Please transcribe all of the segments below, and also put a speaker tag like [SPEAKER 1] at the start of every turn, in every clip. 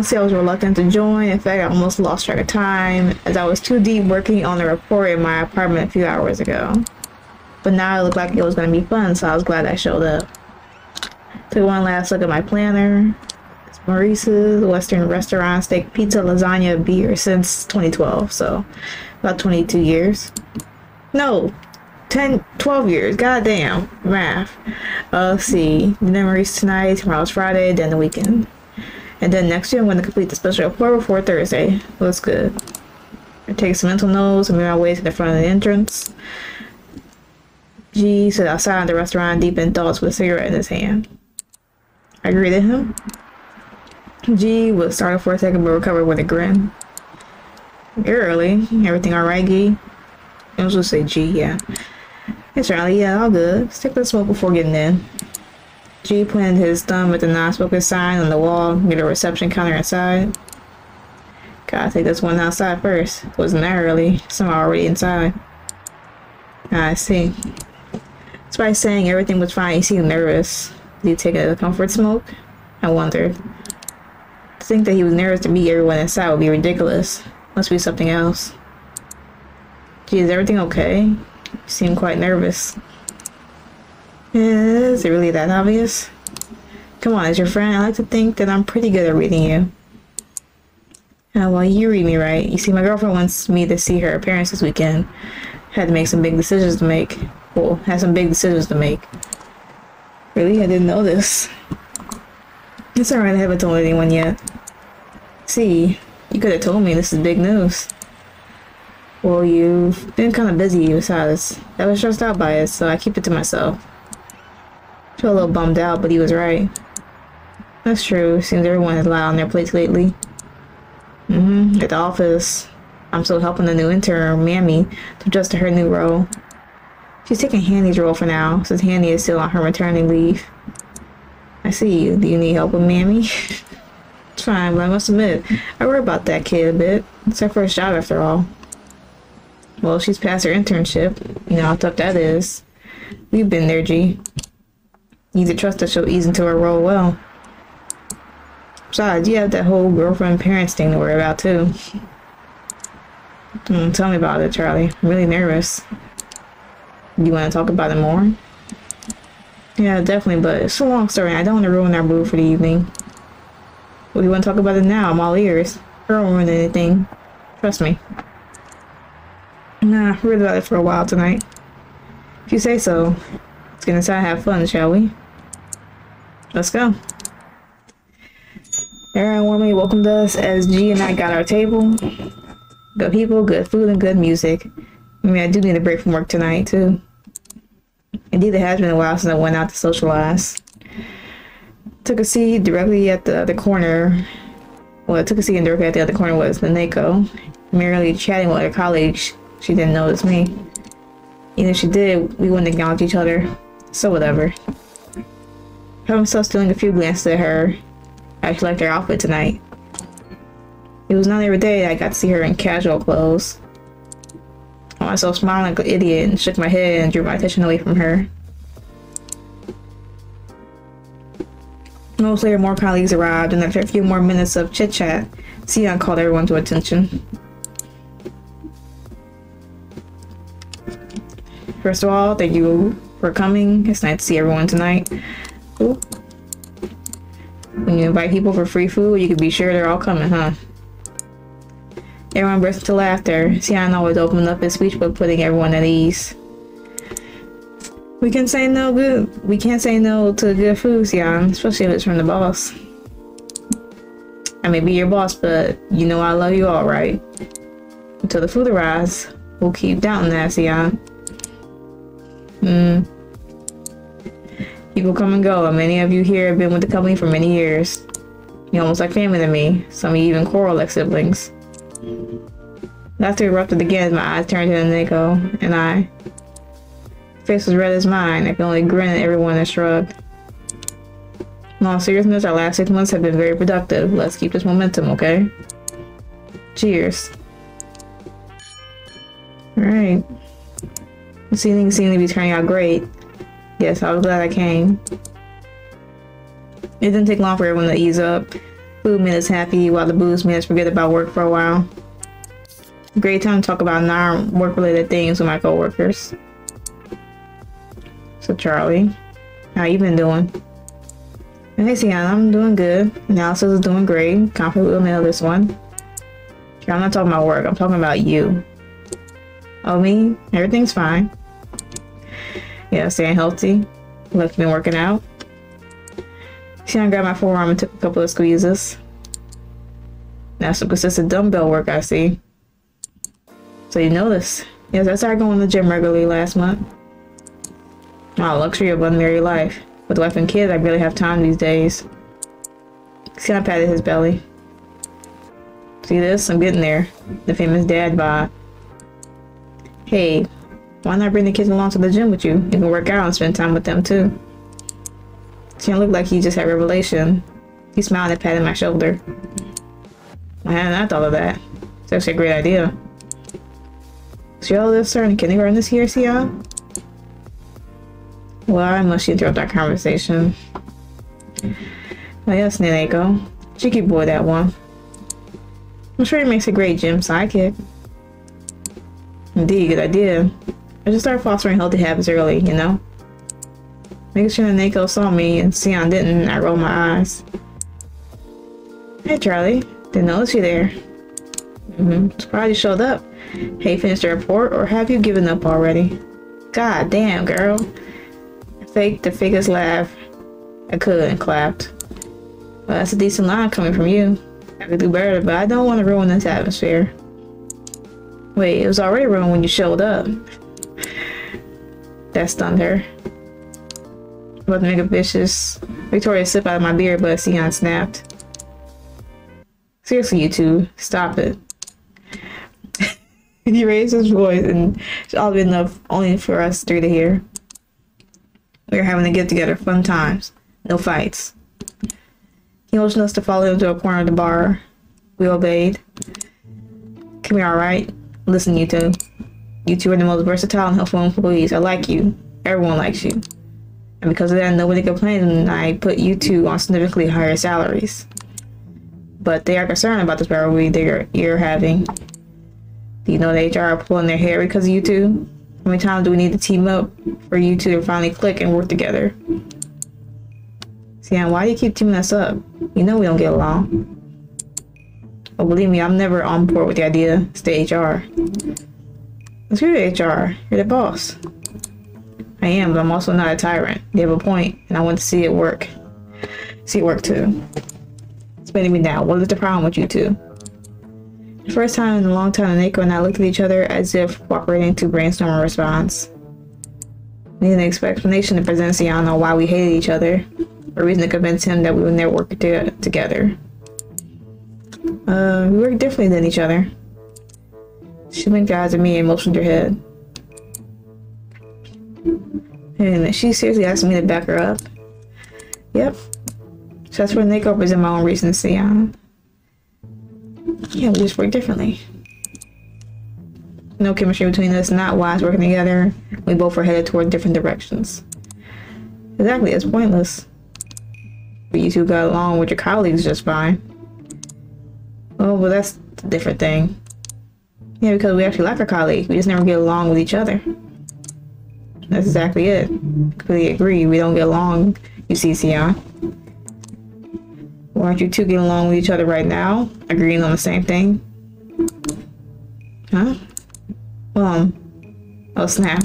[SPEAKER 1] Honestly, I was reluctant to join. In fact, I almost lost track of time as I was too deep working on the report in my apartment a few hours ago. But now it looked like it was going to be fun, so I was glad I showed up. Took one last look at my planner. It's Maurice's Western Restaurant, steak, pizza, lasagna, beer since 2012, so about 22 years. No, 12 years. Goddamn, math. Let's see. Dinner Maurice tonight, tomorrow's Friday, then the weekend. And then next year I'm going to complete the special report before Thursday. Looks good. I take some mental notes and made my way to the front of the entrance. G sat outside the restaurant deep in thoughts with a cigarette in his hand. I greeted him. G was startled for a second but recovered with a grin. You're early. Everything alright, G? I was going to say G, yeah. It's early, yeah, all good. Stick the smoke before getting in. G pointed his thumb at the non-smoker sign on the wall near the reception counter inside. Gotta take this one outside first. Wasn't that early. Somehow already inside. I see. Despite saying everything was fine, he seemed nervous. Did he take a comfort smoke? I wondered. To think that he was nervous to meet everyone inside would be ridiculous. Must be something else. Gee, is everything okay? You seem quite nervous. Is it really that obvious? Come on, as your friend, I like to think that I'm pretty good at reading you. Well, you read me right. You see, my girlfriend wants me to see her parents this weekend. Had to make some big decisions to make. Well, had some big decisions to make. Really? I didn't know this. It's alright, I haven't told anyone yet. See, you could have told me this is big news. Well, you've been kind of busy besides. I was stressed out by it, so I keep it to myself. Feel a little bummed out, but he was right. That's true. Seems everyone has a lot on their plates lately. At the office, I'm still helping the new intern, Mammy, to adjust to her new role. She's taking Hanny's role for now, since Hanny is still on her maternity leave. I see you. Do you need help with Mammy? It's fine, but I must admit, I worry about that kid a bit. It's her first job after all. Well, she's past her internship. You know how tough that is. We've been there, G. You need to trust that she'll ease into her role well. Besides, you have that whole girlfriend parents thing to worry about too. Tell me about it, Charlie. I'm really nervous. You want to talk about it more? Yeah, definitely, but it's a long story. I don't want to ruin our mood for the evening. Well, you want to talk about it now? I'm all ears. I don't ruin anything. Trust me. Nah, read about it for a while tonight. If you say so. Let's get inside and have fun, shall we? Let's go. Everyone warmly welcomed us as G and I got our table. Good people, good food, and good music. I mean, I do need a break from work tonight, too. Indeed, it has been a while since I went out to socialize. Took a seat directly at the other corner. Well, I took a seat and directly at the other corner was Nanako. Merely chatting with her colleagues. She didn't notice me. Even if she did, we wouldn't acknowledge each other. So whatever. I found myself stealing a few glances at her. I actually liked her outfit tonight. It was not every day I got to see her in casual clothes. I found myself smiling like an idiot and shook my head and drew my attention away from her. Moments later, more colleagues arrived, and after a few more minutes of chit-chat, Sion called everyone to attention. First of all, thank you for coming. It's nice to see everyone tonight. Ooh. When you invite people for free food, you can be sure they're all coming, huh? Everyone burst into laughter. Sion always opened up his speech by putting everyone at ease. We can't say no to good food, Sion, especially if it's from the boss. I may be your boss, but you know I love you all, right? Until the food arrives, we'll keep doubting that, Sion. People come and go, and many of you here have been with the company for many years. You're almost like family to me. Some of you even quarrel like siblings. Laughter erupted again as my eyes turned to Nanako, and I. His face was red as mine. I could only grin at everyone and shrug. In all seriousness, our last 6 months have been very productive. Let's keep this momentum, okay? Cheers. Alright. Things seem to be turning out great. Yes, I was glad I came. It didn't take long for everyone to ease up. Food made us happy while the booze made us forget about work for a while. Great time to talk about non-work related things with my coworkers. So Charlie, how you been doing? Hey Sienna, I'm doing good. Analysis is doing great. Confident we'll nail this one. I'm not talking about work, I'm talking about you. Oh, me? Everything's fine. Yeah, staying healthy. Like been working out. Sienna grabbed my forearm and took a couple of squeezes. That's some consistent dumbbell work I see. So you notice. Yes, I started going to the gym regularly last month. Wow, luxury of unmarried life. With wife and kids, I barely have time these days. Sienna patted his belly. See this? I'm getting there. The famous dad bod. Hey, why not bring the kids along to the gym with you? You can work out and spend time with them too. Sienna looked like he just had revelation. He smiled and patted my shoulder. I hadn't I thought of that. It's actually a great idea. So y'all live starting kindergarten this year, Sienna? Well, I must interrupt our conversation. Oh yes, Nanako. Cheeky boy, that one. I'm sure he makes a great gym sidekick. Indeed, good idea. I should start fostering healthy habits early, you know? Making sure Nanako saw me and Sion didn't, I rolled my eyes. Hey Charlie, didn't notice you there. Surprised you showed up. Hey, finished the report, or have you given up already? God damn, girl. I faked the fakest laugh I could and clapped. Well, that's a decent line coming from you. I could do better, but I don't want to ruin this atmosphere. Wait, it was already ruined when you showed up. That stunned her. About to make a vicious, victorious sip out of my beer, but Sion snapped. Seriously, you two, stop it. He raised his voice, and it's all been enough only for us three to hear. We were having a get together, fun times, no fights. He motioned us to follow him to a corner of the bar. We obeyed. Come here, alright? Listen, you two. You two are the most versatile and helpful employees. I like you. Everyone likes you. And because of that, nobody complained when I put you two on significantly higher salaries. But they are concerned about this rivalry you're having. Do you know the HR are pulling their hair because of you two? How many times do we need to team up for you two to finally click and work together? Sian, why do you keep teaming us up? You know we don't get along. Oh, believe me, I'm never on board with the idea. Stay HR. Screw HR. You're the boss. I am, but I'm also not a tyrant. You have a point, and I want to see it work. See it work too. Explain to me now. What is the problem with you two? The first time in a long time, Nanako and I looked at each other as if cooperating to brainstorm a response. We needed an explanation to present Sian on why we hated each other, a reason to convince him that we would never work together. We work differently than each other. She blinked her eyes at me and motioned her head. And she seriously asked me to back her up. Yep. So that's where Nanako present my own reason to Sian. Yeah, we just work differently. No chemistry between us, not wise working together. We both were headed toward different directions. Exactly, it's pointless. But you two got along with your colleagues just fine. Oh, well that's a different thing. Yeah, because we actually like our colleagues. We just never get along with each other. That's exactly it. Completely agree. We don't get along, you see, Sion. Why aren't you two getting along with each other right now? Agreeing on the same thing? Huh? Well, oh snap.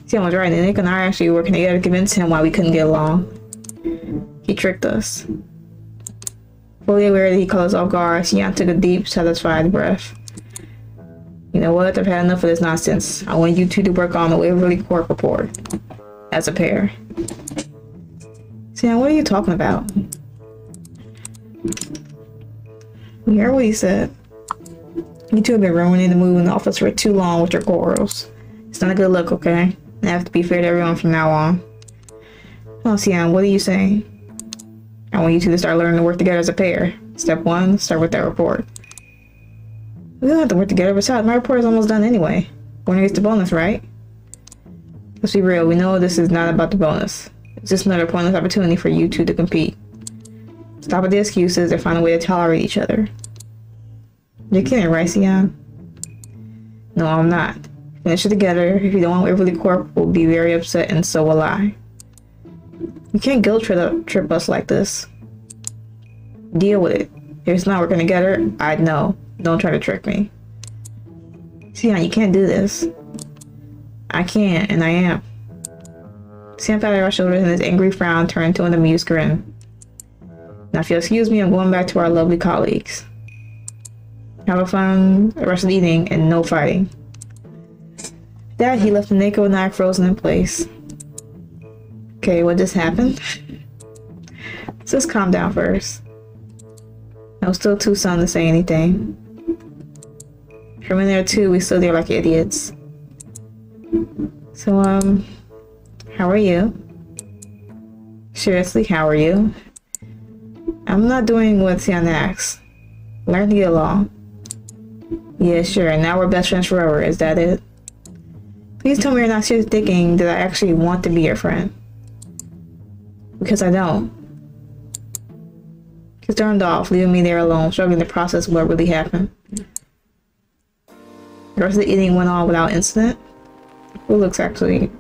[SPEAKER 1] Sion was right. Nick and I are actually working together to convince him why we couldn't get along. He tricked us. Fully aware that he caught us off guard, Sion took a deep, satisfied breath. You know what? I've had enough of this nonsense. I want you two to work on the Waverly Court report. As a pair. Sion, what are you talking about? You heard what he said. You two have been ruining the mood in the office for too long with your quarrels. It's not a good look, okay? I have to be fair to everyone from now on. Well, Sion, what are you saying? I want you two to start learning to work together as a pair. Step 1, start with that report. We don't have to work together. Besides, my report is almost done anyway. Going against the bonus, right? Let's be real. We know this is not about the bonus. It's just another pointless opportunity for you two to compete. Stop with the excuses and find a way to tolerate each other. You're kidding, right, Sion? No, I'm not. Finish it together. If you don't want Waverly Corp, will be very upset, and so will I. You can't guilt trip us like this. Deal with it. If it's not working together, I'd know. Don't try to trick me. Sion, you can't do this. I can't, and I am. Sion patted our shoulders, and his angry frown turned to an amused grin. Now, if you'll excuse me, I'm going back to our lovely colleagues. Have a fun rest of the evening, and no fighting. Dad, he left Nanako and I frozen in place. Okay, what just happened? Let's just calm down first. I was still too young to say anything. For a minute or two, we stood there like idiots. So, how are you? Seriously, how are you? I'm not doing what Sion asks. Learn to get along. Yeah, sure, and now we're best friends forever, is that it? Please tell me you're not seriously thinking that I actually want to be your friend. Because I don't. He turned off, leaving me there alone, struggling to process what really happened. The rest of the evening went on without incident. It looks actually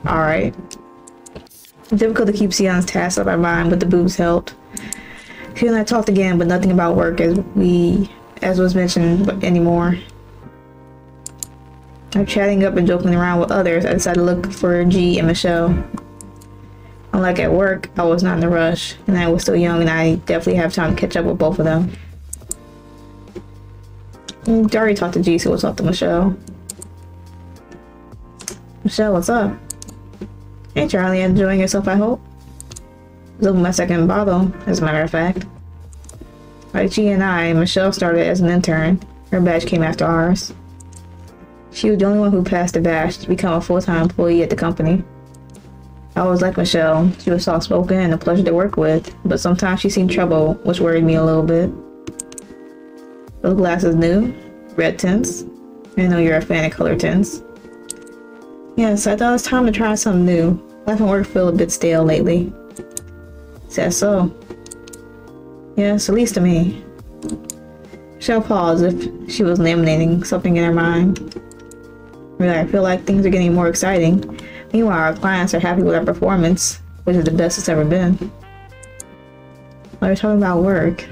[SPEAKER 1] alright. Difficult to keep Sion's tasks on my mind, but the boobs helped. She and I talked again, but nothing about work as was mentioned anymore. After chatting up and joking around with others, I decided to look for G and Michelle. Unlike at work, I was not in a rush, and I was still young, and I definitely have time to catch up with both of them. I already talked to G, so what's up to Michelle? Michelle, what's up? Hey Charlie, enjoying yourself, I hope? I was opening my second bottle, as a matter of fact. Like G and I, Michelle started as an intern. Her batch came after ours. She was the only one who passed the batch to become a full-time employee at the company. I always liked Michelle. She was soft-spoken and a pleasure to work with, but sometimes she seemed trouble, which worried me a little bit. Those glasses new? Red tints? I know you're a fan of color tints. Yes, I thought it was time to try something new. Life and work feel a bit stale lately. Says so. Yes, at least to me. Michelle paused as if she was laminating something in her mind. Really, I feel like things are getting more exciting. Meanwhile, our clients are happy with our performance, which is the best it's ever been. While you're talking about work.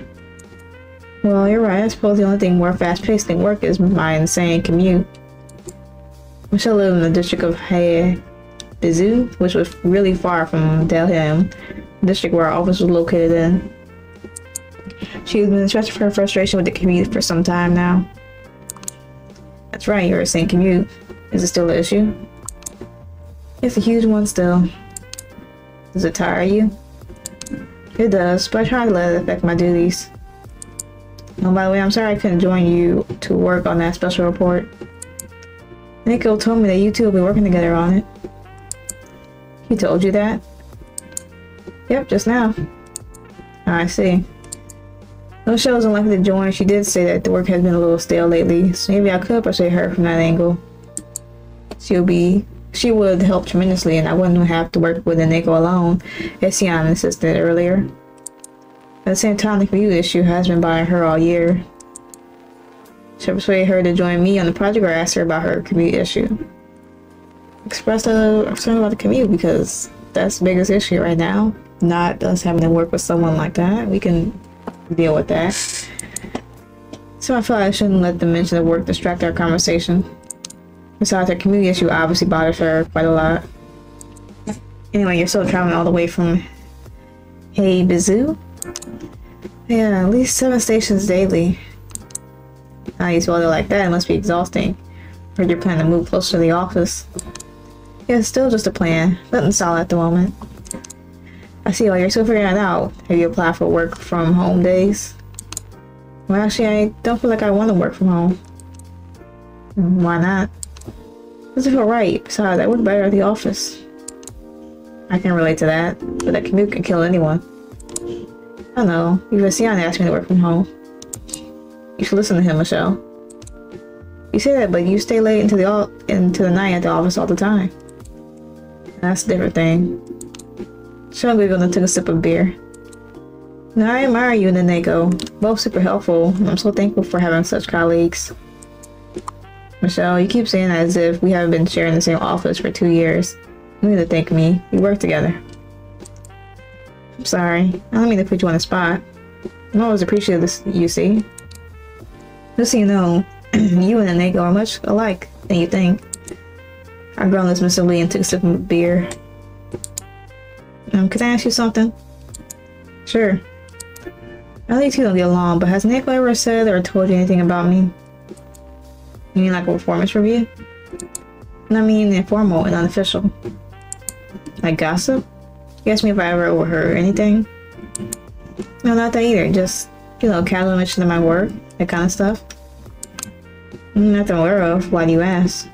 [SPEAKER 1] Well, you're right. I suppose the only thing more fast-paced than work is my insane commute. Michelle lived in the district of Bizu, which was really far from Delham, the district where our office was located in. She's been stretching her frustration with the commute for some time now. That's right, you're saying commute. Is it still an issue? It's a huge one still. Does it tire you? It does, but I try to let it affect my duties. Oh, by the way, I'm sorry I couldn't join you to work on that special report. Nico told me that you two will be working together on it. He told you that? Yep, just now. I see. Though she wasn't likely to join, she did say that the work has been a little stale lately, so maybe I could persuade her from that angle. She would help tremendously, and I wouldn't have to work with Nanako alone, as Sion insisted earlier. At the same time, the commute issue has been bothering her all year. Should I persuade her to join me on the project, or ask her about her commute issue? Express a concern about the commute, because that's the biggest issue right now. Not us having to work with someone like that. We can deal with that. So I feel like I shouldn't let the mention of work distract our conversation. Besides, her commute issue obviously bothers her quite a lot. Anyway, you're still traveling all the way from Bizu? Yeah, at least 7 stations daily. Nice weather like that, it must be exhausting. Heard you're planning to move closer to the office. Yeah, it's still just a plan. Nothing solid at the moment. I see, while you're still figuring it out, have you applied for work from home days? Well, actually, I don't feel like I want to work from home. Why not? Doesn't feel right. Besides, I work better at the office. I can relate to that, but that commute can kill anyone. I know. Even Sion asked me to work from home. You should listen to him, Michelle. You say that, but you stay late into the night at the office all the time. That's a different thing. Michelle giggled and took a sip of beer. No, I admire you and Nanako. Both super helpful. I'm so thankful for having such colleagues. Michelle, you keep saying that as if we haven't been sharing the same office for 2 years. You need to thank me. We work together. I'm sorry. I don't mean to put you on the spot. I'm always appreciative of this, you see. Just so you know, you and Nanako are much alike than you think. I groaned dismissively and took a sip of beer. Could I ask you something? Sure. I think you don't get along, but has Nanako ever said or told you anything about me? You mean like a performance review? I mean informal and unofficial. Like gossip? You asked me if I ever overheard anything? No, not that either. Just, you know, casual mention of my work, that kind of stuff. Nothing aware of. Why do you ask?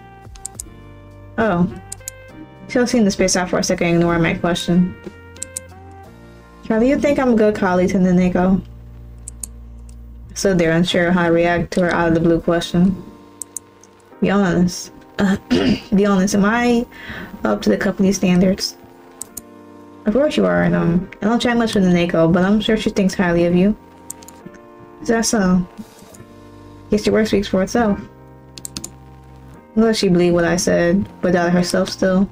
[SPEAKER 1] Oh. She'll seem to space out for a second, ignoring my question. Charlie, you think I'm a good colleague to Nanako? I stood there unsure how to react to her out of the blue question. Be honest. Be honest, am I up to the company standards? Of course you are, and I don't chat much with Nanako, but I'm sure she thinks highly of you. Is that so? Guess your work speaks for itself. Let she believed what I said, but doubted herself still.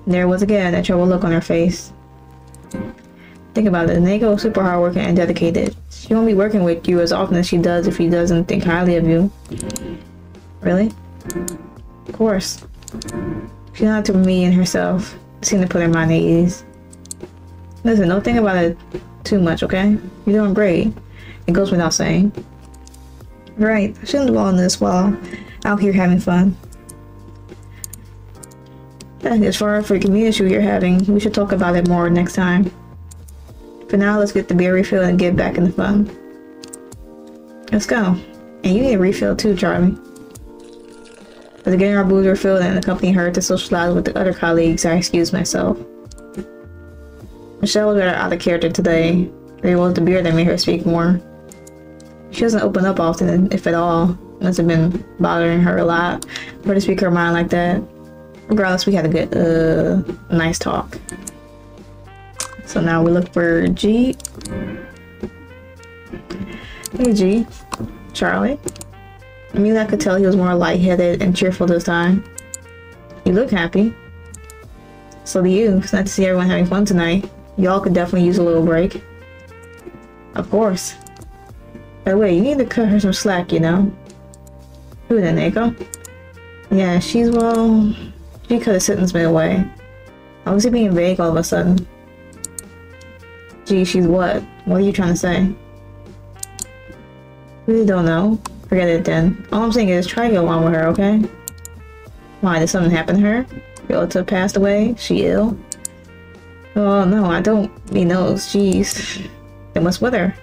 [SPEAKER 1] And there was again that troubled look on her face. Think about it, Nanako is super hardworking and dedicated. She won't be working with you as often as she does if she doesn't think highly of you. Really? Of course. She nodded to me and herself. Seemed to put her mind at ease. Listen, don't think about it too much, okay? You're doing great. It goes without saying. Right, I shouldn't dwell on this while out here having fun. As far for the community you're having, we should talk about it more next time. For now, let's get the beer refill and get back in the fun. Let's go. And you need a refill too, Charlie. After getting our booze refilled and accompanying her to socialize with the other colleagues, I excused myself. Michelle was rather out of character today. It was the beer that made her speak more. She doesn't open up often, if at all. Must have been bothering her a lot for her to speak her mind like that. Regardless, we had a good, nice talk. So now we look for G. Hey G. Charlie. I mean, I could tell he was more lightheaded and cheerful this time. You look happy. So do you. It's nice to see everyone having fun tonight. Y'all could definitely use a little break. Of course. By the way, you need to cut her some slack, you know? Who, Nanako? Yeah, she's, well... She cut a sentence midway. Why was he being vague all of a sudden? Gee, she's what? What are you trying to say? Really don't know. Forget it then. All I'm saying is try to get along with her, okay? Why, did something happen to her? Relative passed away? She ill? Oh no, I don't mean those. Jeez. Then what's with her?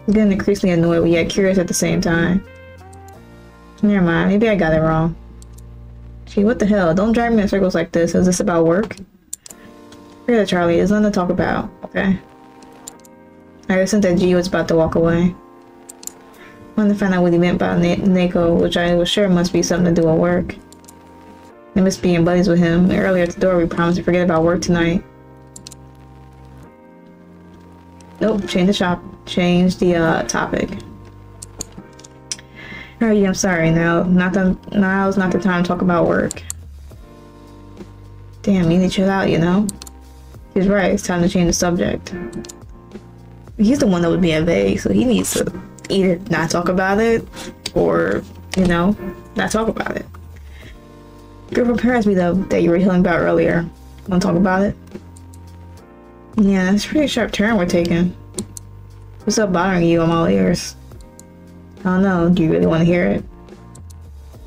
[SPEAKER 1] I'm getting increasingly annoyed but yet curious at the same time. Never mind, maybe I got it wrong. Gee, what the hell? Don't drag me in circles like this. Is this about work? Forget it, Charlie. There's nothing to talk about, okay? I sensed that G was about to walk away. I wanted to find out what he meant by Nanako, which I was sure must be something to do with work. I missed being buddies with him. Earlier at the door, we promised to forget about work tonight. Nope, change the topic. Alright, I'm sorry. Now's not the time to talk about work. Damn, you need to chill out, you know? He's right, it's time to change the subject. He's the one that was being vague, so he needs to either not talk about it, or, you know, not talk about it. Group of parents me though that you were healing about earlier. Wanna talk about it? Yeah, that's a pretty sharp turn we're taking. What's up bothering you? I'm all ears. I don't know, do you really want to hear it?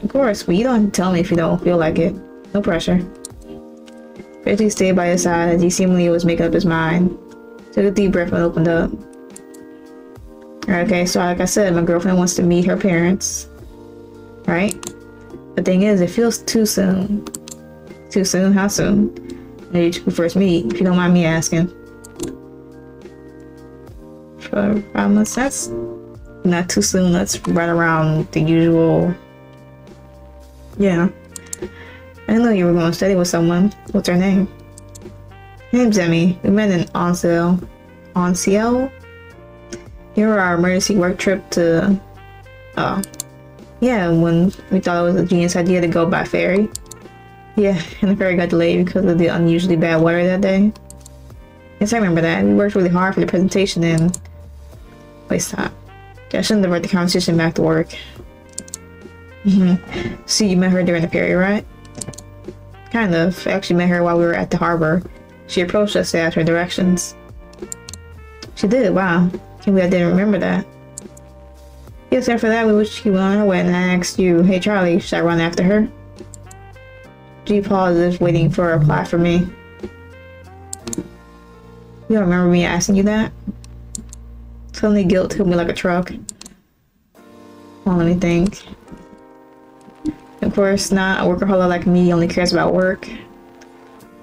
[SPEAKER 1] Of course, but you don't have to tell me if you don't feel like it. No pressure. Basically stayed by his side as he seemingly was making up his mind. Took a deep breath and opened up. Okay, so like I said, my girlfriend wants to meet her parents. Right? The thing is, it feels too soon. Too soon? How soon? Maybe you first meet, if you don't mind me asking. For 5 months, that's not too soon. That's right around the usual. Yeah. I didn't know you were going to study with someone. What's her name? Her name's Emmy. We met in Onsdale. on CL. You were our emergency work trip to, yeah, when we thought it was a genius idea to go by ferry. Yeah, and the ferry got delayed because of the unusually bad weather that day. Yes, I remember that. We worked really hard for the presentation and... Wait, stop. I shouldn't have brought the conversation back to work. So you met her during the ferry ride? Kind of. I actually met her while we were at the harbor. She approached us to ask her directions. She did? Wow. Can't believe I didn't remember that. Yes, after that we wished she went on her way and I asked you, hey Charlie, should I run after her? G pauses, waiting for a reply from me. You don't remember me asking you that? Suddenly guilt hit me like a truck. Well, let me think. Of course not. A workaholic like me only cares about work.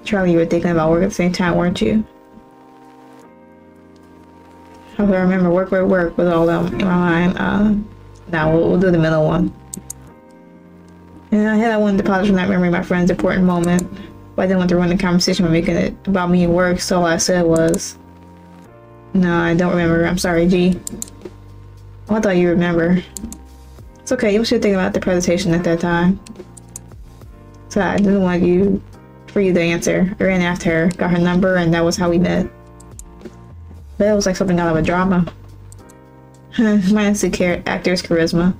[SPEAKER 1] Charlie, you were thinking about work at the same time, weren't you? How do I remember work was all in my mind. Now we'll do the middle one. And I had that one deposit from that memory, my friend's important moment. But I didn't want to ruin the conversation by making it about me and work, so all I said was... No, I don't remember. I'm sorry, G. Oh, I thought you remember. It's okay, you should think about the presentation at that time. So I didn't want for you to answer. I ran after her, got her number, and that was how we met. But it was like something out of a drama. Minus the actor's charisma.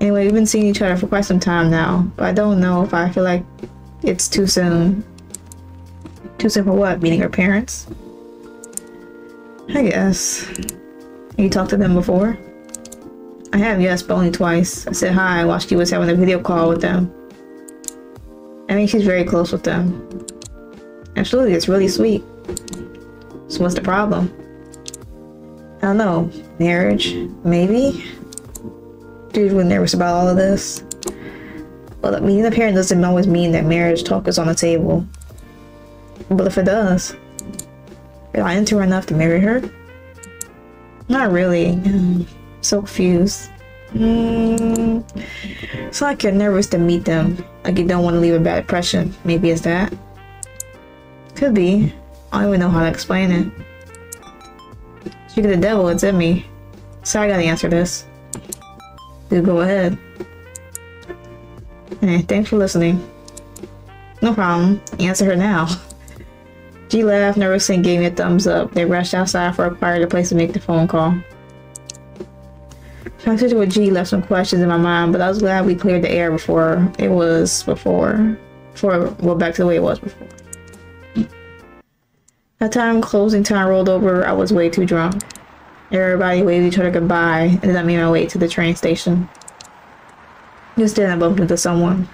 [SPEAKER 1] Anyway, we've been seeing each other for quite some time now, but I don't know if I feel like it's too soon. Too soon for what? Meeting her parents? I guess. You talked to them before? I have, yes, but only twice. I said hi while she was having a video call with them. I mean, she's very close with them. Absolutely, it's really sweet. So what's the problem? I don't know. Marriage? Maybe? Dude, we're nervous about all of this. Well, meeting a parent doesn't always mean that marriage talk is on the table. But if it does, am I into her enough to marry her? Not really. So confused. It's like you're nervous to meet them. Like you don't want to leave a bad impression. Maybe it's that. Could be. I don't even know how to explain it. Speaking of the devil, it's in me. So I gotta answer this. Dude, go ahead. Hey, thanks for listening. No problem. Answer her now. G laughed nervously and gave me a thumbs up. They rushed outside for a quieter place to make the phone call. Conversation with G left some questions in my mind, but I was glad we cleared the air before back to the way it was before. By the time closing time rolled over, I was way too drunk. Everybody waved each other goodbye, and then I made my way to the train station. Just then I bumped into someone.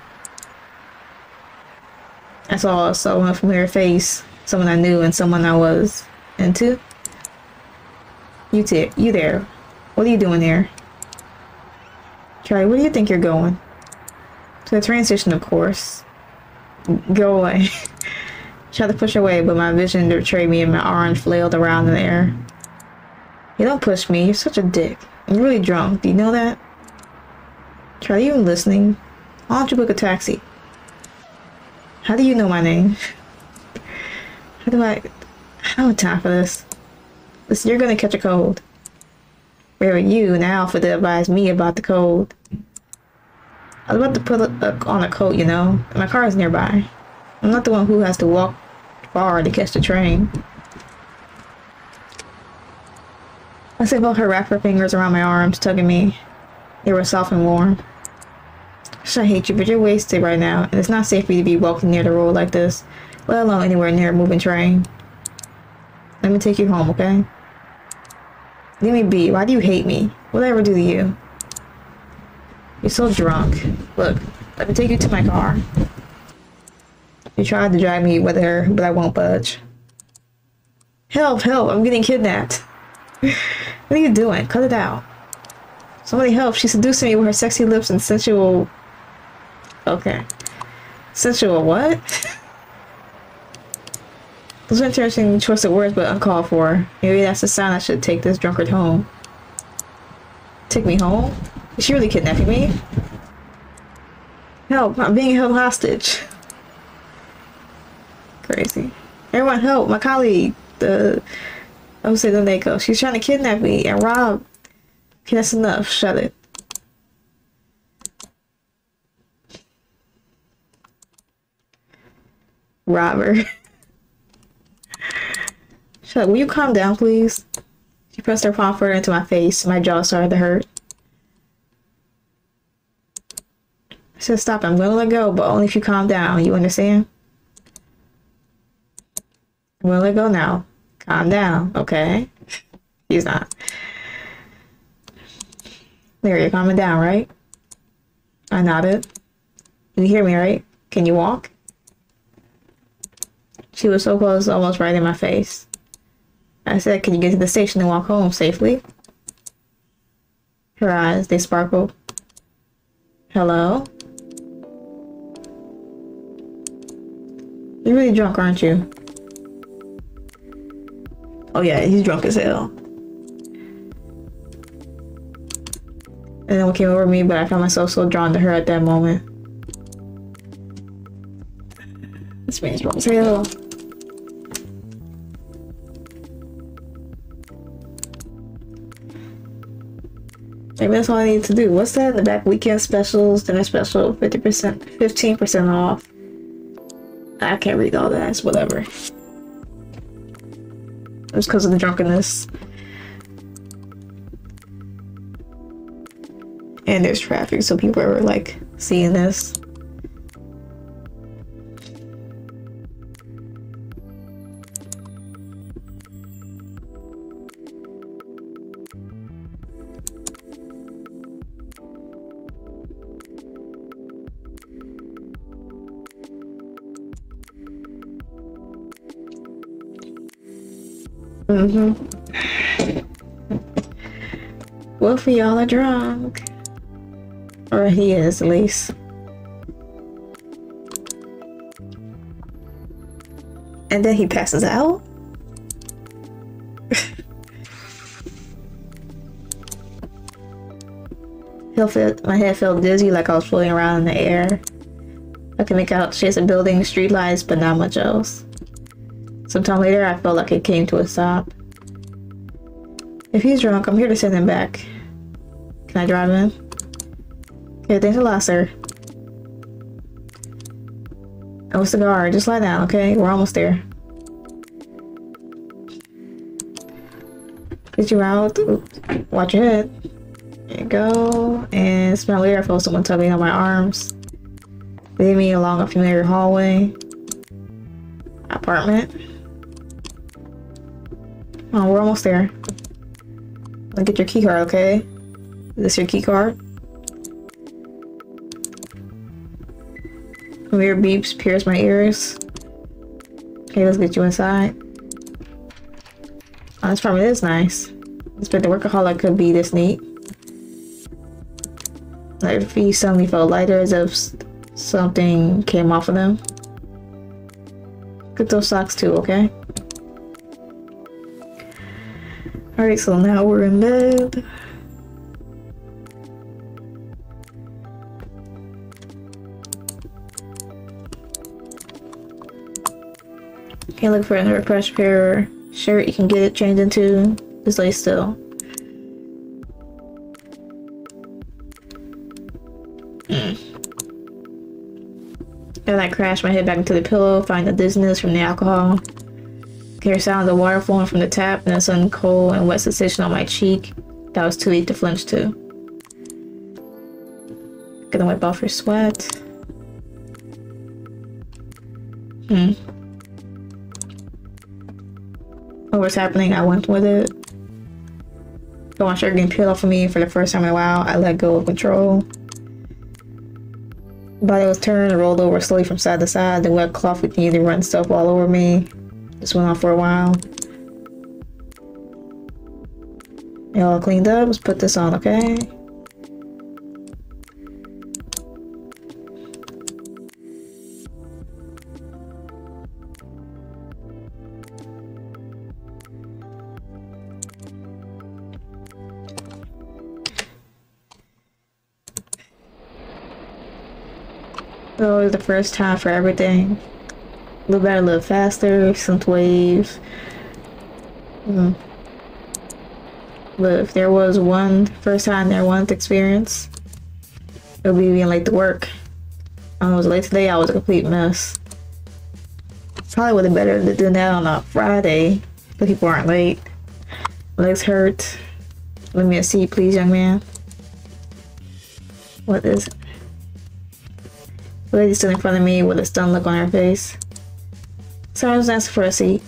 [SPEAKER 1] I saw a familiar face, someone I knew and someone I was into. You there. What are you doing here? Charlie, where do you think you're going? To the train station, of course. Go away. Tried to push away, but my vision betrayed me and my arms flailed around in the air. You don't push me, you're such a dick. I'm really drunk, do you know that? Charlie, you even listening? Why don't you book a taxi? How do you know my name? I don't have time for this. Listen, you're gonna catch a cold. Where are you now for to advise me about the cold? I was about to put on a coat, you know, and my car is nearby. I'm not the one who has to walk far to catch the train. I said both her wrapped her fingers around my arms, tugging me. They were soft and warm. I hate you, but you're wasted right now, and it's not safe for you to be walking near the road like this, let alone anywhere near a moving train. Let me take you home, okay? Leave me be. Why do you hate me? What did I ever do to you? You're so drunk. Look, let me take you to my car. You tried to drag me with her, but I won't budge. Help, help, I'm getting kidnapped. What are you doing? Cut it out. Somebody help, she's seducing me with her sexy lips and sensual... Okay. Sensual what? Those are interesting choice of words, but uncalled for. Maybe that's a sign I should take this drunkard home. Take me home? Is she really kidnapping me? Help, I'm being held hostage. Crazy. Everyone help, my colleague. The I was saying Nanako. She's trying to kidnap me and rob. Okay, that's enough. Shut it. Robber. Shut up. Will you calm down, please? She pressed her palm further into my face. My jaw started to hurt. I said, stop. I'm gonna let go, but only if you calm down. You understand? I'm gonna let go now. Calm down, okay? He's not. There, you're calming down, right? I nodded. You hear me, right? Can you walk? She was so close, almost right in my face. I said, can you get to the station and walk home safely? Her eyes, they sparkled. Hello? You're really drunk, aren't you? Oh yeah, he's drunk as hell. And then what came over me, but I found myself so drawn to her at that moment. This man's drunk as hell. Maybe that's all I need to do. What's that in the back? Weekend specials, dinner special, 50%, 15% off. I can't read all that. It's whatever. It was because of the drunkenness. And there's traffic, so people are like seeing this. Both of y'all are drunk. Or he is, at least. And then he passes out? My head felt dizzy, like I was floating around in the air. I could make out shapes of buildings, streetlights, but not much else. Sometime later, I felt like it came to a stop. If he's drunk, I'm here to send him back. Can I drive in? Okay, thanks a lot, sir. Oh, cigar. Just lie down, okay? We're almost there. Get you out. Oops. Watch your head. There you go. And smell later, I felt someone tugging on my arms, leading me along a familiar hallway. Apartment. Oh, we're almost there. I'll get your key card, okay? Is this your key card? Weird beeps pierce my ears. Okay, let's get you inside. Oh, this apartment is nice. I expect the workaholic could be this neat. Their feet suddenly felt lighter, as if something came off of them. Get those socks too, okay? Alright, so now we're in bed. Can't look for another fresh pair of shirt you can get it changed into. Just lay still. And I crashed my head back into the pillow, find the dizziness from the alcohol. Hear sounds of water flowing from the tap and a sudden cold and wet sensation on my cheek that was too weak to flinch to. Gonna wipe off your sweat. What was happening? I went with it. Felt my shirt getting peeled off of me for the first time in a while. I let go of control. Body was turned and rolled over slowly from side to side. The wet cloth continued to run stuff all over me. This went on for a while. You all cleaned up? Let's put this on, okay? So it was the first time for everything. A little better, a little faster, synth wave. But if there was one first time there one experience, it would be being late to work. I was late today, I was a complete mess. Probably would have been better to do that on a Friday, but people aren't late. Legs hurt. Let me a seat, please, young man. What is it? The lady stood in front of me with a stunned look on her face. Sorry, I was asking for a seat.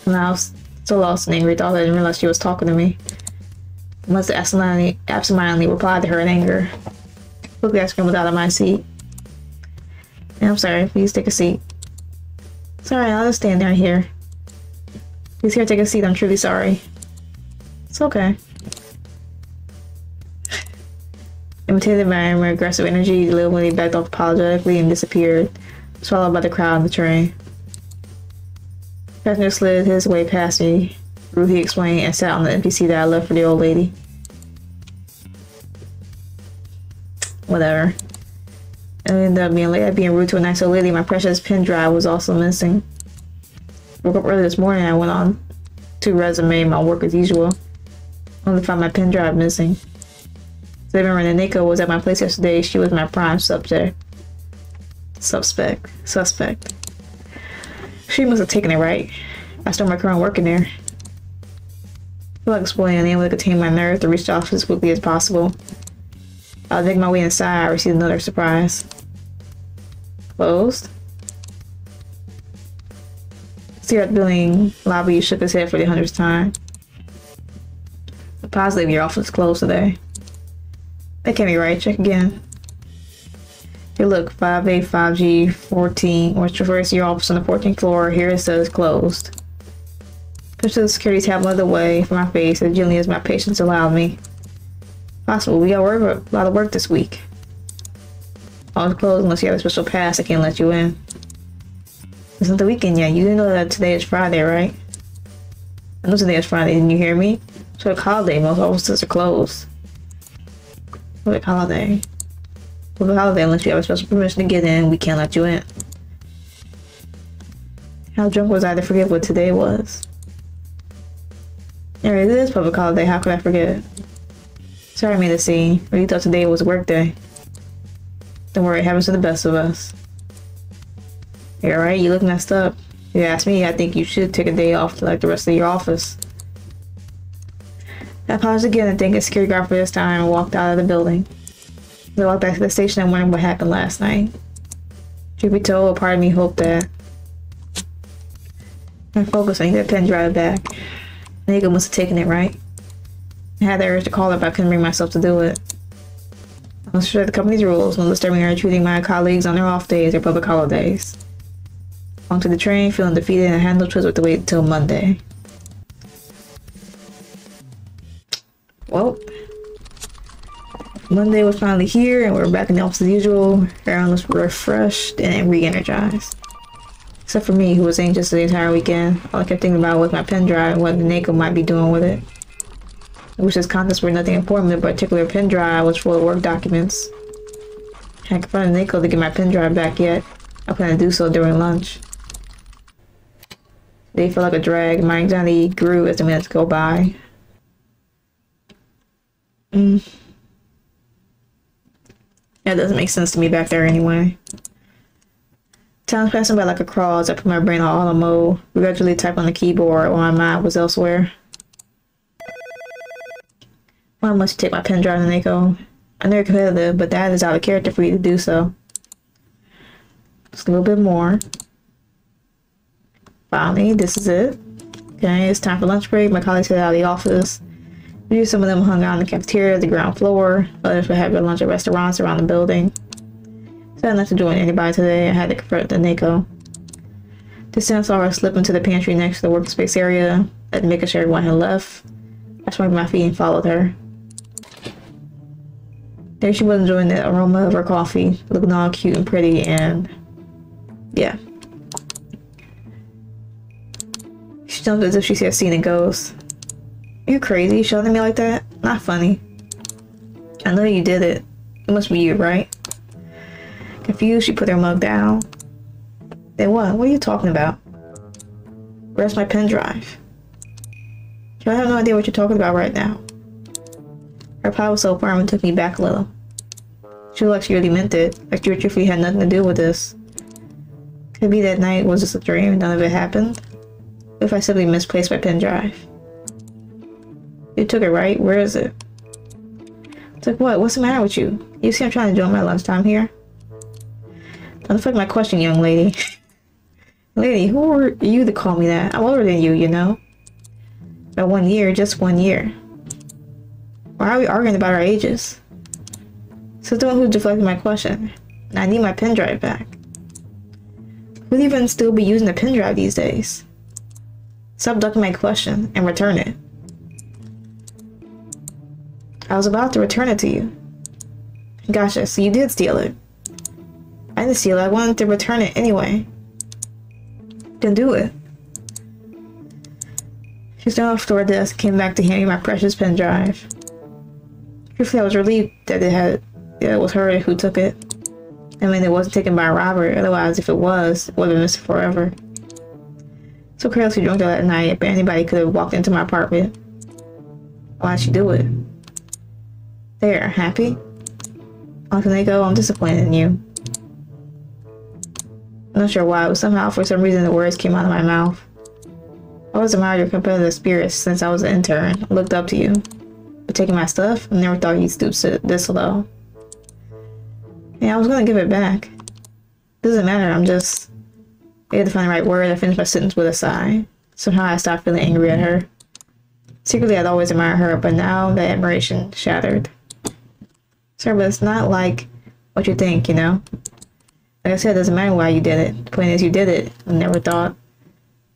[SPEAKER 1] And I was so lost and angry, thought I didn't realize she was talking to me. I must have absentmindedly replied to her in anger. Quickly I scrambled out of my seat. Yeah, I'm sorry, please take a seat. Sorry, I'll just stand there here. Please here, take a seat, I'm truly sorry. It's okay. Imitated by my aggressive energy, the little lady backed off apologetically and disappeared, swallowed by the crowd in the train. Passenger slid his way past me, Ruthie explained, and sat on the empty seat that I left for the old lady. Whatever. I ended up being late at being rude to a nice old lady. My precious pen drive was also missing. Woke up early this morning and I went on to resume my work as usual. Only found my pen drive missing. So even when Nanako was at my place yesterday, she was my prime suspect. She must have taken it right. I started my current work in there. I feel like explaining and able to contain my nerves to reach the office as quickly as possible. I'll make my way inside. I received another surprise. Closed. Here at the building lobby, shook his head for the 100th time. I'm positive your office is closed today. That can't be right. Check again. Here, look, 5A, 5G, 14. Or traverse your office on the 14th floor. Here it says closed. Push the security tab out of the way from my face as gently as my patience allowed me. Possible. We got a lot of work this week. I was closed unless you have a special pass. I can't let you in. It's not the weekend yet. You didn't know that today is Friday, right? I know today is Friday. Didn't you hear me? It's like holiday. Most offices are closed. Public holiday. Public holiday, unless you have a special permission to get in, we can't let you in. How drunk was I to forget what today was? Yeah, it is public holiday. How could I forget? Sorry I made a scene. Really thought today was a work day. Don't worry, it happens to the best of us. You're right, you look messed up. If you ask me, I think you should take a day off to like the rest of your office. I paused again and thanked a security guard for this time and walked out of the building. As I walked back to the station, I'm wondering what happened last night. Truth be told, a part of me hoped that I focused on getting that pen drive back. Nanako must have taken it, right? I had the urge to call her, but I couldn't bring myself to do it. I must respect the company's rules when disturbing or treating my colleagues on their off days or public holidays. Onto the train, feeling defeated, and I had no choice but to wait until Monday. Well, Monday was finally here, and we're back in the office as usual. Everyone was refreshed and re-energized. Except for me, who was anxious the entire weekend. All I kept thinking about was my pen drive and what Nanako might be doing with it. I wish his contents were nothing important, but a particular pen drive was full of work documents. I hadn't confronted Nanako to get my pen drive back yet. I plan to do so during lunch. They felt like a drag. My anxiety grew as the minutes go by. That doesn't make sense to me back there anyway. Time's passing by like a crawl as I put my brain on auto mode, gradually type on the keyboard while my mind was elsewhere. Why must you take my pen drive, Nanako? I know you're competitive, but that is out of character for you to do so. Just a little bit more. Finally, this is it. Okay, it's time for lunch break. My colleagues headed out of the office. Some of them hung out in the cafeteria, the ground floor. Others would have their lunch at restaurants around the building. So I had nothing to join anybody today. I had to confront Nanako. Just then I saw her slip into the pantry next to the workspace area, and making sure everyone had left. I swung my feet and followed her. There she was enjoying the aroma of her coffee, looking all cute and pretty, and yeah. She jumped as if she had seen a ghost. Are you crazy? Shouting at me like that? Not funny. I know you did it. It must be you, right? Confused, she put her mug down. Then what? What are you talking about? Where's my pen drive? I have no idea what you're talking about right now. Her reply was so firm and took me back a little. She looked like she really meant it, like you truthfully had nothing to do with this. Could it be that night was just a dream and none of it happened? What if I simply misplaced my pen drive? You took it, right? Where is it? It's like, what? What's the matter with you? You see I'm trying to enjoy my lunchtime here? Don't deflect my question, young lady. Lady, who are you to call me that? I'm older than you know? By 1 year, just 1 year. Why are we arguing about our ages? So the one who deflected my question. And I need my pen drive back. Who'd even still be using a pen drive these days? Stop ducking my question and return it. I was about to return it to you. Gotcha, so you did steal it. I didn't steal it, I wanted to return it anyway. Then do it. She stood off the door desk and came back to hand me my precious pen drive. Truthfully, I was relieved that it was her who took it. I mean, it wasn't taken by a robber, otherwise if it was, it would have been missing forever. So carelessly drunk that night, but anybody could have walked into my apartment. Why'd she do it? There, happy? Nanako, I'm disappointed in you. I'm not sure why, but somehow, for some reason, the words came out of my mouth. I always admired your competitive spirit since I was an intern. I looked up to you. But taking my stuff, I never thought you'd stoop this low. Yeah, I was gonna give it back. Doesn't matter, I had to find the right word. I finished my sentence with a sigh. Somehow I stopped feeling angry at her. Secretly, I'd always admired her, but now that admiration shattered. Sorry, but it's not like what you think, Like I said, it doesn't matter why you did it. The point is, you did it. I never thought.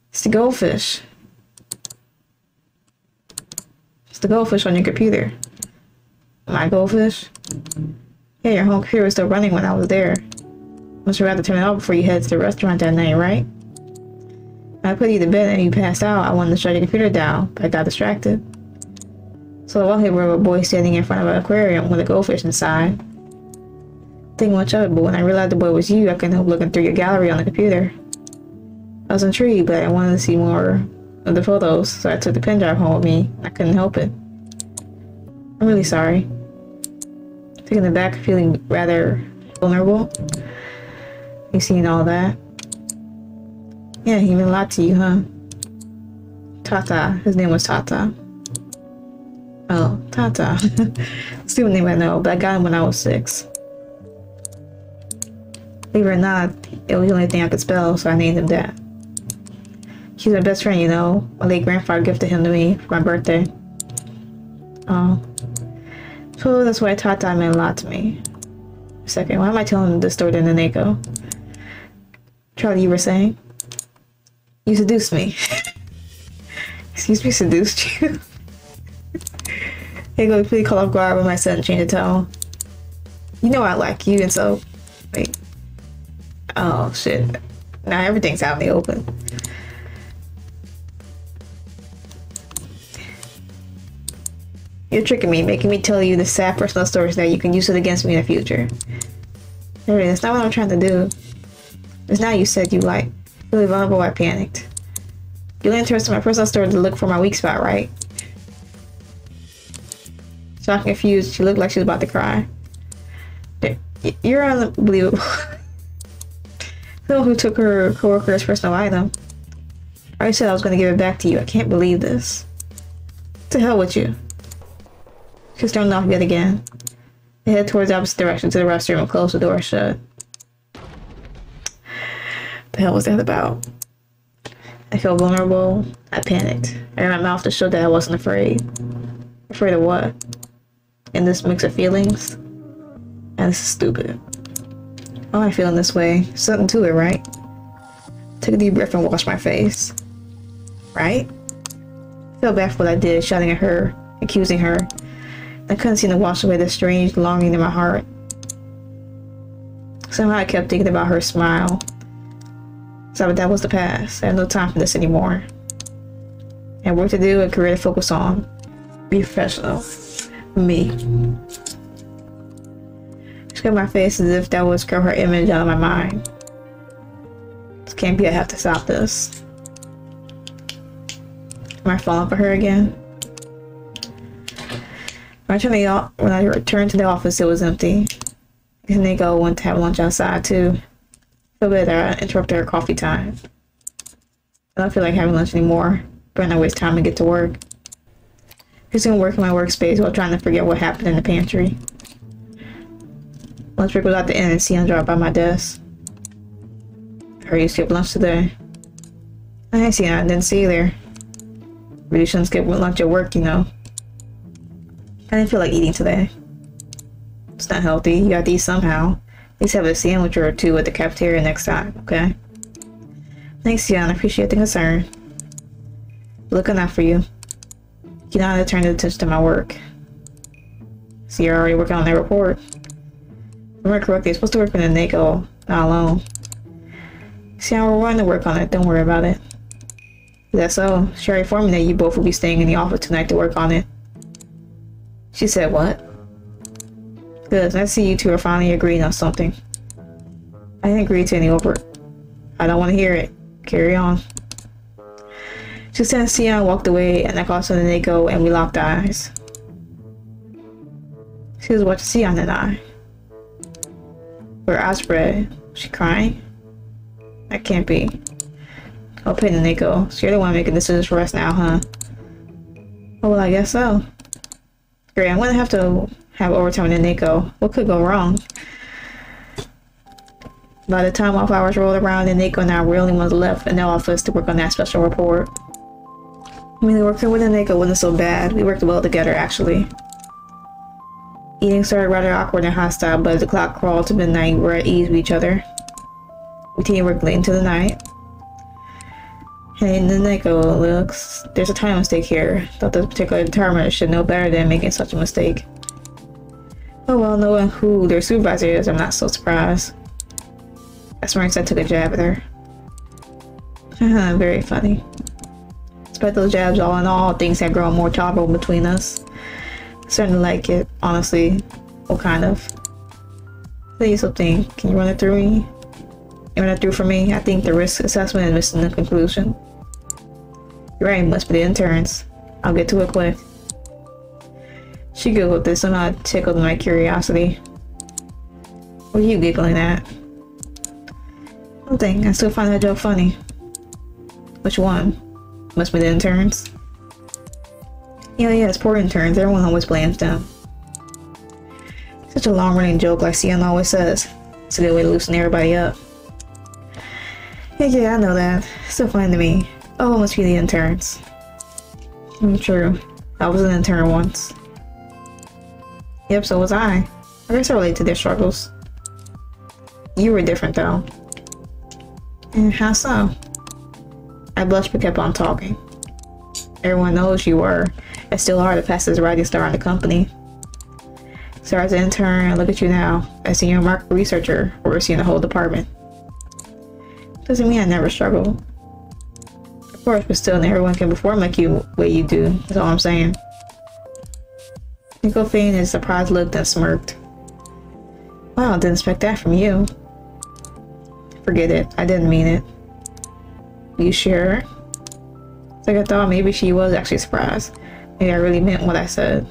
[SPEAKER 1] It's the goldfish. It's the goldfish on your computer. My goldfish? Yeah, your home computer was still running when I was there. Must have had to turn it off before you headed to the restaurant that night, right? When I put you to bed and you passed out, I wanted to shut your computer down, but I got distracted. So I walked over a boy standing in front of an aquarium with a goldfish inside. Didn't think much of it, but when I realized the boy was you, I couldn't help looking through your gallery on the computer. I was intrigued, but I wanted to see more of the photos, so I took the pen drive home with me. I couldn't help it. I'm really sorry. Taking it back, feeling rather vulnerable. You seen all that? Yeah, he meant a lot to you, huh? Tata. His name was Tata. Oh, Tata. Stupid name I know, but I got him when I was 6. Believe it or not, it was the only thing I could spell, so I named him that. He's my best friend, My late grandfather gifted him to me for my birthday. Oh. So that's why Tata meant a lot to me. A second, why am I telling this story to Nanako? Charlie, you were saying? You seduced me. Excuse me, seduced you? Hey, go completely caught off guard when my son changed the tone. You know I like you, and so... Wait. Oh, shit. Now everything's out in the open. You're tricking me, making me tell you the sad personal stories that you can use it against me in the future. There it is. That's not what I'm trying to do. Just now you said you really vulnerable. I panicked. You only interested in my personal story to look for my weak spot, right? Shocked and confused, she looked like she was about to cry. You're unbelievable. The one who took her coworker's personal item. I already said I was going to give it back to you. I can't believe this. To hell with you. She stormed off yet again. They headed towards the opposite direction to the restroom and closed the door shut. The hell was that about? I felt vulnerable. I panicked. I ran my mouth to show that I wasn't afraid. Afraid of what? In this mix of feelings? And this is stupid. Why am I feeling this way? Something to it, right? Took a deep breath and washed my face. Right? I felt bad for what I did, shouting at her, accusing her. I couldn't seem to wash away the strange longing in my heart. Somehow I kept thinking about her smile. So that was the past. I had no time for this anymore. I had work to do, a career to focus on. Be professional. Me. She cut my face as if that would scrub her image out of my mind. This can't be, I have to stop this. Am I falling for her again? When I returned to the office, it was empty. And they go went to have lunch outside too. So bad I interrupted her coffee time. I don't feel like having lunch anymore, but I waste time to get to work. Just gonna work in my workspace while trying to forget what happened in the pantry. Lunch break was at the end and Sion dropped by my desk. I heard you skipped lunch today. I didn't see I didn't see you there. Really shouldn't skip lunch at work, you know. I didn't feel like eating today. It's not healthy. You gotta eat somehow. At least have a sandwich or two at the cafeteria next time, okay? Thanks, Sion. I appreciate the concern. Looking out for you. You know how to turn attention to my work. So you're already working on that report. If I remember correctly, you're supposed to work in the Nanako, not alone. See how we're going to work on it. Don't worry about it. Is that so? She already informed me that you both will be staying in the office tonight to work on it. She said what? Good. I see you two are finally agreeing on something. I didn't agree to any over. I don't want to hear it. Carry on. She said Sion walked away and I called to the Nanako and we locked eyes. She was watching Sion and I. Her eyes spread. Was she crying? That can't be. I'll pay the Nanako. So you're the one making decisions for us now, huh? Oh, well, I guess so. Great, I'm gonna have to have overtime in the Nanako. What could go wrong? By the time off hours rolled around, the Nanako and I were the only ones left in the office to work on that special report. I mean, working with the Nanako wasn't so bad. We worked well together, actually. Eating started rather awkward and hostile, but as the clock crawled to midnight, we were at ease with each other. We teamworked late into the night. Hey, Nanako, looks, there's a time mistake here. Thought this particular determinant should know better than making such a mistake. Oh well, knowing who their supervisor is, I'm not so surprised. That's when I took a jab at her. Very funny. Despite those jabs, all in all, things had grown more tolerable between us. Certainly like it, honestly. What kind of? Tell you something. Can you run it through me? You run it through for me? I think the risk assessment is missing the conclusion. You're right, must be the interns. I'll get to it quick. She giggled this somehow tickled my curiosity. What are you giggling at? Nothing. I still find that joke funny. Which one? Must be the interns. Yeah, it's poor interns. Everyone always blames them. Such a long-running joke like Sion always says. It's a good way to loosen everybody up. Yeah, I know that. Still funny to me. Oh, it must be the interns. True. I was an intern once. Yep, so was I. I guess I relate to their struggles. You were different, though. And how so? I blushed but kept on talking. Everyone knows you were. It's still hard to pass as a rising star in the company. So as an intern, look at you now. As a senior market researcher, overseeing the whole department. Doesn't mean I never struggle. Of course, but still, everyone can perform like you the way you do. That's all I'm saying. Nico feigned his surprised look, then smirked. Wow, didn't expect that from you. Forget it. I didn't mean it. You sure? It's like I thought maybe she was actually surprised. Maybe I really meant what I said.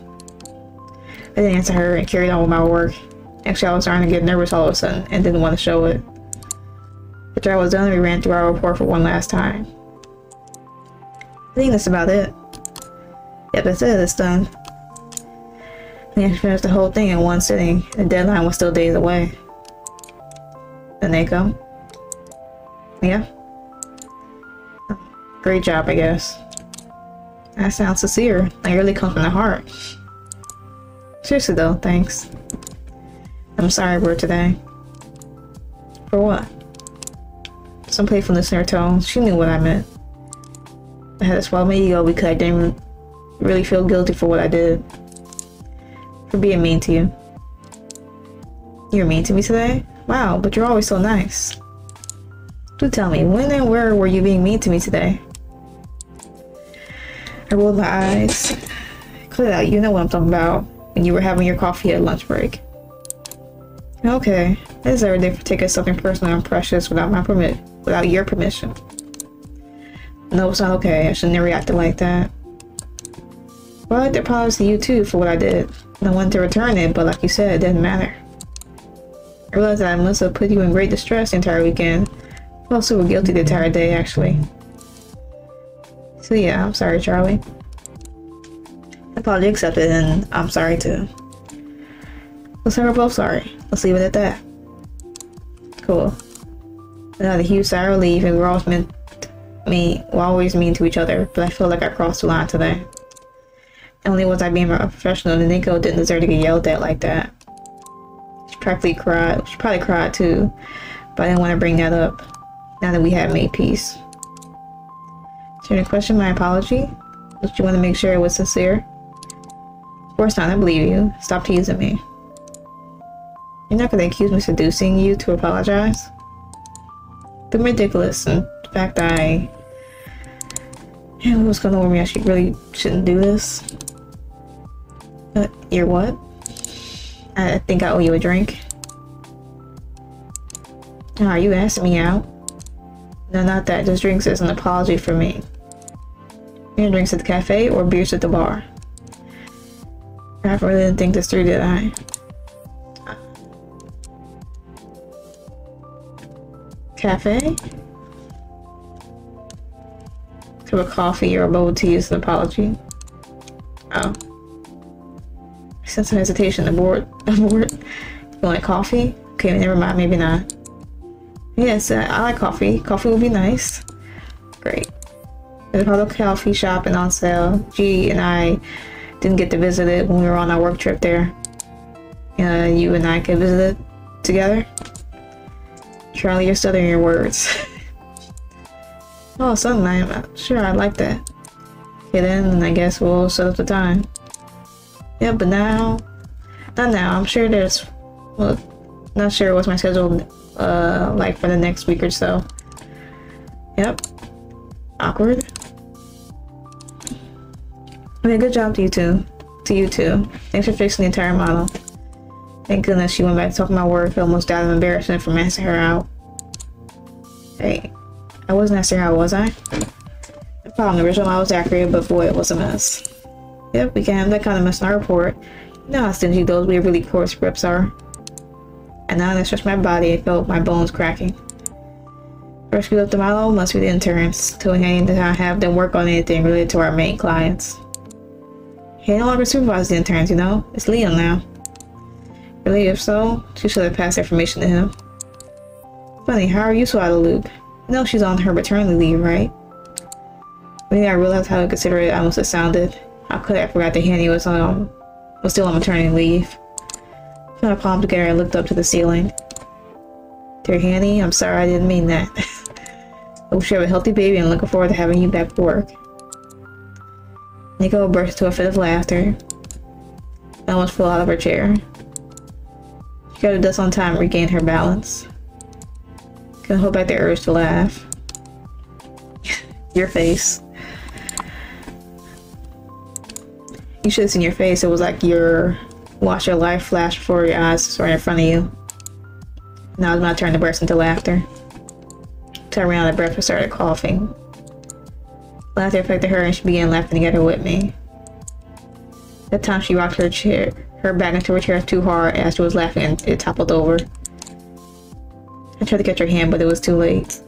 [SPEAKER 1] I didn't answer her and carried on with my work. Actually, I was starting to get nervous all of a sudden and didn't want to show it. After I was done, we ran through our report for one last time. I think that's about it. Yep, that's it. It's done. We had to finish the whole thing in one sitting. The deadline was still days away. Nanako? Yeah? Great job, I guess. That sounds sincere. It really comes from the heart. Seriously though, thanks. I'm sorry we're today. For what? Some playfulness in her tone. She knew what I meant. I had to swallow my ego because I didn't really feel guilty for what I did. For being mean to you. You're mean to me today? Wow, but you're always so nice. Do tell me, when and where were you being mean to me today? I rolled my eyes. Clear out, you know what I'm talking about. When you were having your coffee at lunch break. Okay, this is every day for taking something personal and precious without your permission. No, it's not okay. I shouldn't have reacted like that. Well, I like to apologize to you too for what I did. I wanted to return it, but like you said, it didn't matter. I realized that I must have put you in great distress the entire weekend. I felt super guilty the entire day, actually. So yeah, I'm sorry, Charlie. Apology accepted, and I'm sorry too. Let's say we're both sorry. Let's leave it at that. Cool. I had a huge sigh of relief, and we're always mean to each other, but I feel like I crossed the line today. Only was I being a professional, and Nanako didn't deserve to get yelled at like that. She practically cried. She probably cried too, but I didn't want to bring that up now that we had made peace. Should I question my apology? Don't you want to make sure it was sincere? Of course not, I believe you. Stop teasing me. You're not going to accuse me of seducing you to apologize? It's ridiculous. In fact, yeah, what's going over me? I really shouldn't do this. You're what? I think I owe you a drink. Oh, are you asking me out? No, not that. Just drinks as an apology for me. Your drinks at the cafe or beers at the bar? I really didn't think this through, did I? Cafe? To a coffee or a bowl of tea is an apology. Oh. I sense some hesitation aboard. You like coffee? Okay, never mind, maybe not. Yes, I like coffee. Coffee would be nice. Great. There's a public coffee shop and on sale. G and I didn't get to visit it when we were on our work trip there. You and I could visit it together. Charlie, you're stuttering your words. Oh, something I'm sure I like that. Okay then, I guess we'll set up the time. Yeah, but now, not now. I'm sure there's, well, not sure what's my schedule like for the next week or so. Yep. Awkward. I mean, good job to you two. To you too. Thanks for fixing the entire model. Thank goodness she went back to talking about work. I almost died of embarrassment from asking her out. Hey, I wasn't asking her out, was I? The problem, the original model was accurate, but boy, it was a mess. Yep, we can have that kind of mess in our report. You know how stingy those really poor scripts are. And now that I stretched my body, I felt my bones cracking. First we left the model must be the interns, telling Annie that I have them work on anything related to our main clients. He no longer supervises the interns, you know? It's Liam now. Really, if so, she should have passed information to him. Funny, how are you so out of the loop? You know she's on her maternity leave, right? When I realized how inconsiderate I must have sounded. How could I forgot that Hanny was still on maternity leave? I put my palm together and looked up to the ceiling. Dear Hanny, I'm sorry, I didn't mean that. I wish you have a healthy baby and looking forward to having you back to work. Nico burst into a fit of laughter. I almost fell out of her chair. She got to dust on time and regained her balance. Couldn't hold back the urge to laugh. Your face. You should have seen your face. It was like watch your life flash before your eyes right in front of you. Now it was my turn to burst into laughter. Turned around at breath and started coughing. Laughter affected her and she began laughing together with me. That time she rocked her back into her chair too hard as she was laughing and it toppled over. I tried to catch her hand, but it was too late.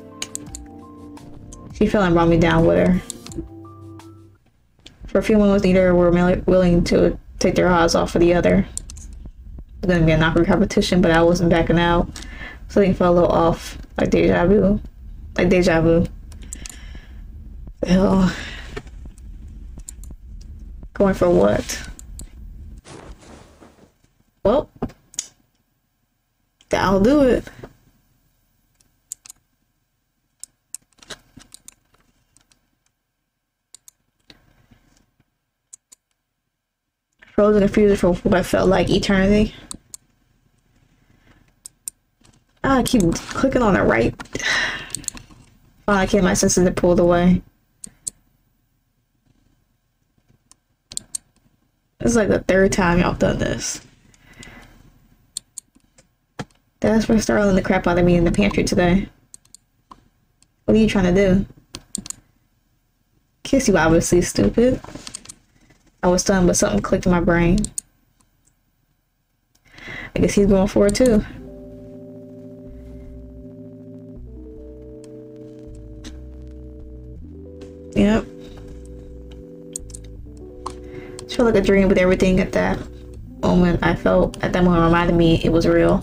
[SPEAKER 1] She fell and brought me down with her. For a few moments, neither were willing to take their eyes off of the other. It was going to be a knockout competition, but I wasn't backing out. Something fell a little off, like deja vu. Like deja vu. The hell? Going for what? Well, that'll do it. Frozen confusion for what felt like eternity. I keep clicking on the right. Finally, I came my senses and pulled away. This is like the third time y'all done this. That's for startling the crap out of me in the pantry today. What are you trying to do? Kiss you, obviously, stupid. I was stunned, but something clicked in my brain. I guess he's going for it too. Yep. It felt like a dream, but everything at that moment I felt at that moment reminded me it was real.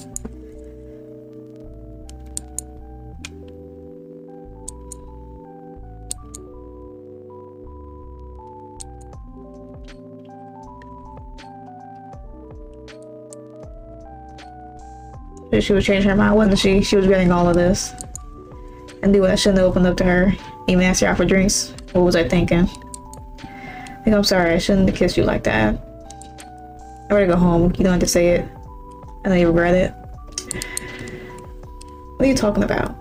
[SPEAKER 1] She would change her mind, wasn't she? She was getting all of this. And do what I shouldn't have opened up to her. Even asked her out for drinks. What was I thinking? I think I'm sorry, I shouldn't have kissed you like that. I better go home. You don't have to say it. I know you regret it. What are you talking about?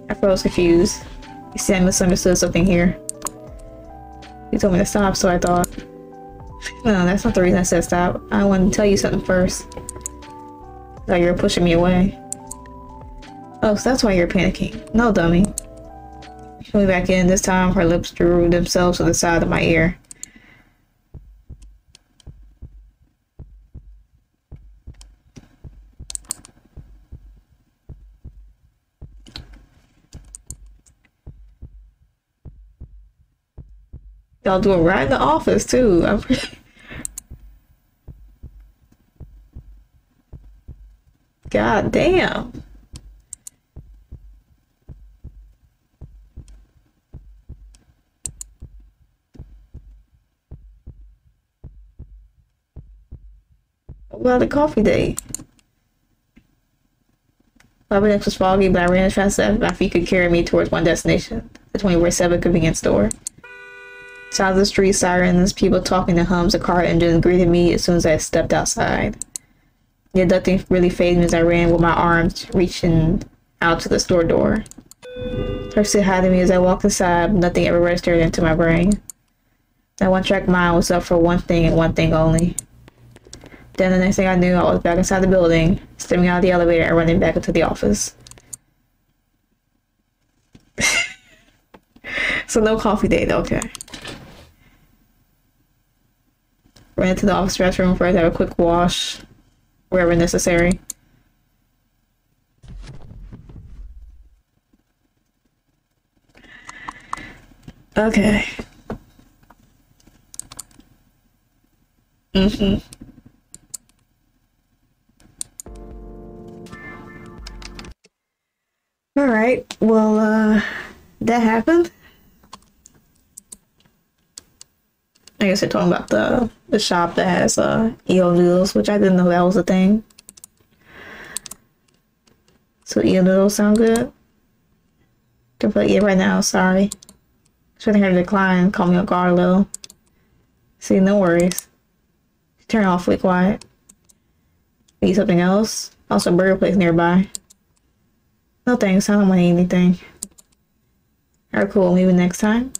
[SPEAKER 1] I froze confused. You see, I misunderstood something here. You told me to stop, so I thought. No, that's not the reason I said stop. I wanted to tell you something first. Like you're pushing me away. Oh, so that's why you're panicking. No, dummy. She went back in. This time, her lips drew themselves to the side of my ear. Y'all do it right in the office, too. God damn. Well, the coffee date. Bobby next was foggy, but I ran as fast as my feet could carry me towards one destination, the 24/7 convenience store. Sounds of the street sirens, people talking, and hums of car engines greeted me as soon as I stepped outside. Yet nothing really fazed me as I ran with my arms reaching out to the store door. Her said hi to me as I walked inside, but nothing ever registered into my brain. That one-track mind was up for one thing and one thing only. Then the next thing I knew, I was back inside the building, stepping out of the elevator and running back into the office. So no coffee date, okay. Ran into the office restroom first, have a quick wash, wherever necessary. Okay. Alright, well, that happened. I guess they're talking about the shop that has eel noodles, which I didn't know that was a thing. So eel noodles sound good. Don't play it right now, sorry. Shouldn't hear the decline, call me on guard a little. See, no worries. Turn awfully quiet. Need something else? Also a burger place nearby. No thanks, I don't want to eat anything. Alright, cool, maybe next time.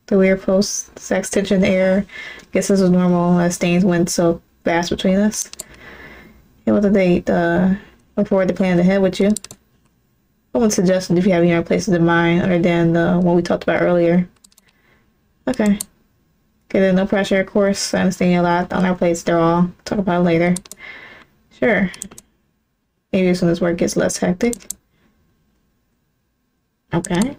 [SPEAKER 1] The weird post-sex tension in the air. Guess this was normal as things went so fast between us. Yeah, what the date? Look forward to planning ahead with you. I would suggest if you have any other places in mind other than the one we talked about earlier. Okay. Okay, then no pressure, of course. I understand you a lot on our plates. They're all talk about it later. Sure. Maybe as soon as work gets less hectic. Okay.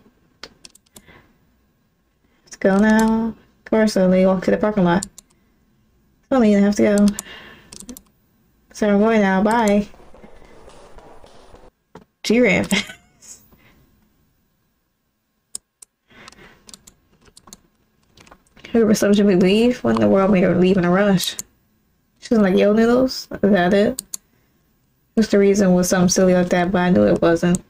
[SPEAKER 1] Let's go now. Of course, I'll walk to the parking lot. It's only gonna have to go. So I'm going now. Bye. G-Ramp. Whoever subject we leave? What in the world made her leave in a rush? She was like, yo, noodles? Is that it? Just the reason was something silly like that, but I knew it wasn't.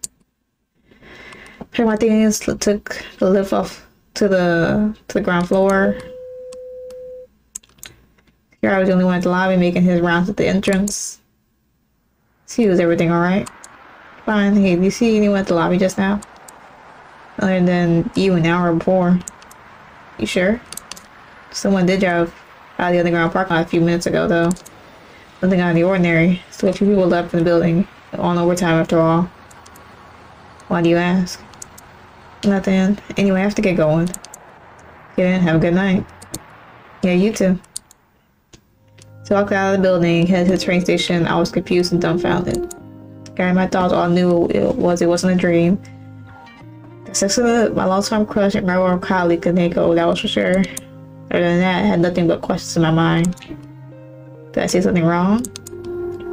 [SPEAKER 1] Packed my things, took the lift off to the ground floor. Here I was the only one at the lobby making his rounds at the entrance. See, was everything alright? Fine. Hey, did you see anyone at the lobby just now? Other than you an hour before. You sure? Someone did drive out of the underground parking lot a few minutes ago, though. Nothing out of the ordinary. Still a few people left in the building. On overtime after all. Why do you ask? Nothing. Anyway, I have to get going. Yeah, have a good night. Yeah, you too. So I walked out of the building, headed to the train station. I was confused and dumbfounded. Carrying my thoughts, all I knew it wasn't a dream. The sex of my long-time crush and my own colleague, Nanako, that was for sure. Other than that, I had nothing but questions in my mind. Did I say something wrong?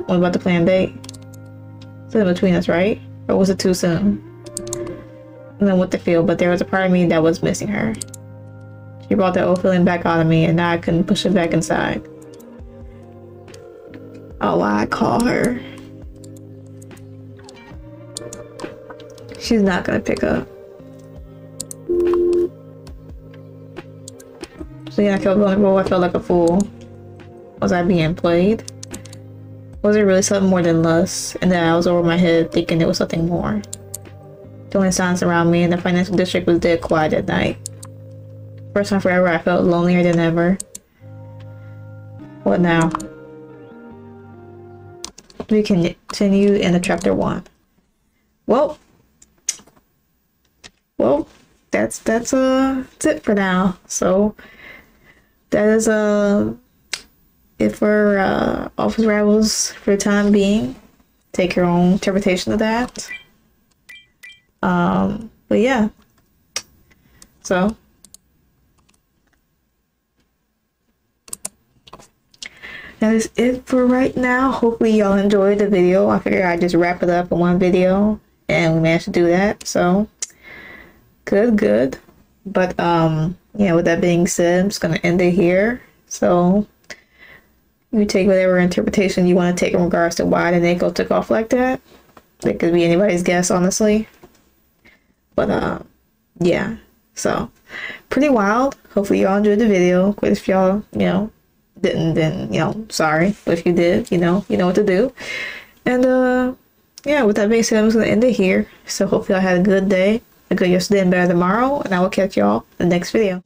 [SPEAKER 1] What about the planned date? Something between us, right? Or was it too soon? I don't know what to feel, but there was a part of me that was missing her. She brought that old feeling back out of me, and now I couldn't push it back inside. Oh, why I call her? She's not gonna pick up. So yeah, I felt vulnerable. I felt like a fool. Was I being played? Was it really something more than lust? And then I was over my head thinking it was something more. The only silence around me in the financial district was dead quiet at night. First time forever, I felt lonelier than ever. What now? We can continue in the chapter 1. Well, that's it for now. So that is it for Office Rivals for the time being. Take your own interpretation of that. But yeah. So that is it for right now. Hopefully y'all enjoyed the video. I figured I'd just wrap it up in one video, and we managed to do that. So good. But yeah, with that being said, I'm just gonna end it here. So you take whatever interpretation you want to take in regards to why the Nanako took off like that. It could be anybody's guess, honestly. But yeah. So pretty wild. Hopefully y'all enjoyed the video. But if y'all, didn't, then sorry. But if you did, you know what to do. And yeah, with that being said, I'm just gonna end it here. So hopefully y'all had a good day, a good yesterday, and better tomorrow, and I will catch y'all in the next video.